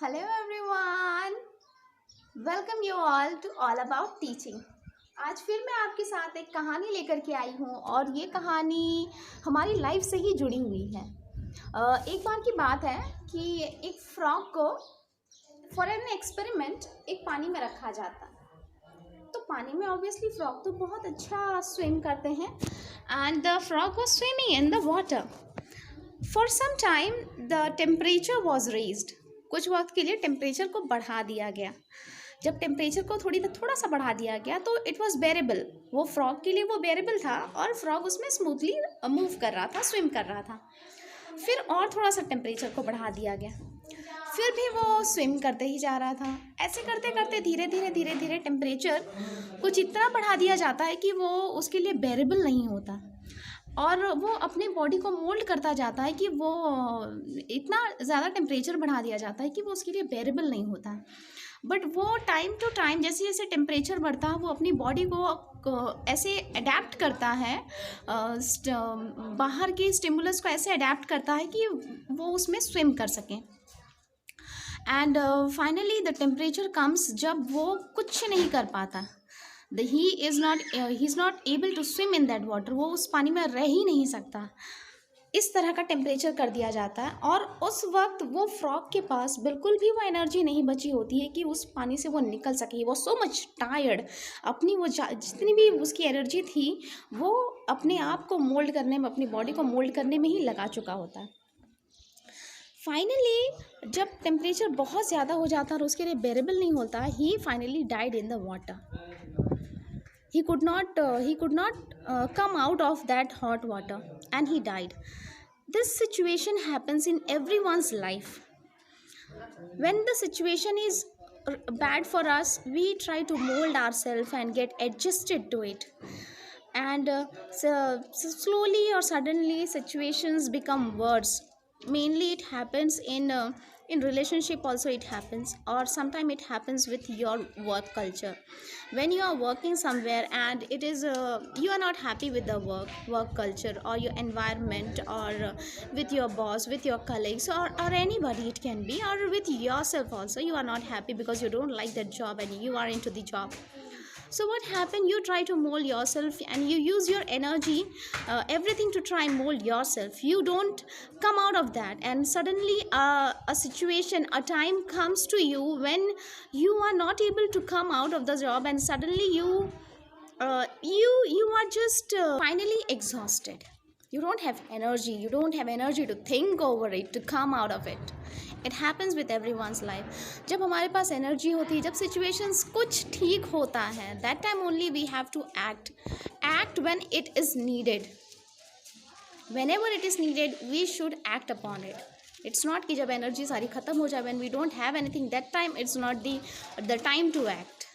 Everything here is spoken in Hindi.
Hello everyone, welcome you all to all about teaching. आज फिर मैं आपके साथ एक कहानी लेकर के आई हूँ और ये कहानी हमारी लाइफ से ही जुड़ी हुई है। एक बार की बात है कि एक फ्रॉग को फॉर एन एक्सपेरिमेंट एक पानी में रखा जाता। तो पानी में ऑब्वियसली फ्रॉग तो बहुत अच्छा स्विम करते हैं and the frog was swimming in the water. For some time the temperature was raised. कुछ वक्त के लिए टेम्परेचर को बढ़ा दिया गया। जब टेम्परेचर को थोड़ा सा बढ़ा दिया गया तो इट वॉज बेरेबल। वो फ्रॉग के लिए वो बेरेबल था और फ्रॉग उसमें स्मूथली मूव कर रहा था, स्विम कर रहा था। फिर और थोड़ा सा टेम्परेचर को बढ़ा दिया गया, फिर भी वो स्विम करते ही जा रहा था। ऐसे करते करते धीरे धीरे टेम्परेचर कुछ इतना बढ़ा दिया जाता है कि वो उसके लिए बेरेबल नहीं होता और वो अपने बॉडी को मोल्ड करता जाता है कि वो इतना ज़्यादा टेम्परेचर बढ़ा दिया जाता है कि वो उसके लिए बेरेबल नहीं होता है। बट वो टाइम टू टाइम जैसे जैसे टेम्परेचर बढ़ता है वो अपनी बॉडी को ऐसे अडेप्ट करता है, बाहर की स्टिमुलस को ऐसे अडेप्ट करता है कि वो उसमें स्विम कर सकें। And finally the temperature comes जब वो कुछ नहीं कर पाता। He is not able to swim in that water. वो उस पानी में रह ही नहीं सकता। इस तरह का टेम्परेचर कर दिया जाता है और उस वक्त वो फ्रॉग के पास बिल्कुल भी वो एनर्जी नहीं बची होती है कि उस पानी से वो निकल सके। वो सो मच टायर्ड, अपनी वो जितनी भी उसकी एनर्जी थी वो अपने आप को मोल्ड करने में, अपनी बॉडी को मोल्ड करने में ही लगा चुका होता है। फाइनली जब टेम्परेचर बहुत ज़्यादा हो जाता है और उसके लिए बेरेबल नहीं होता, he finally died in the water. He could not come out of that hot water and he died. This situation happens in everyone's life. When the situation is bad for us, we try to mold ourselves and get adjusted to it. And so slowly or suddenly situations become worse. Mainly it happens in relationship also it happens, or sometimes it happens with your work culture. When you are working somewhere and it is you are not happy with the work culture or your environment, or with your boss, with your colleagues, or anybody it can be, or with yourself also, you are not happy because you don't like that job and you are into the job. So what happened, you try to mold yourself and you use your energy, everything to try and mold yourself. You don't come out of that, and suddenly a situation, a time comes to you when you are not able to come out of the job, and suddenly you are just finally exhausted. You don't have energy, you don't have energy to think over it, to come out of it. It happens with everyone's life. जब हमारे पास एनर्जी होती है, जब सिचुएशंस कुछ ठीक होता है, that time only we have to act when it is needed. Whenever it is needed, we should act upon it. It's not कि जब एनर्जी सारी ख़त्म हो जाए, when we don't have anything, that time it's not the time to act.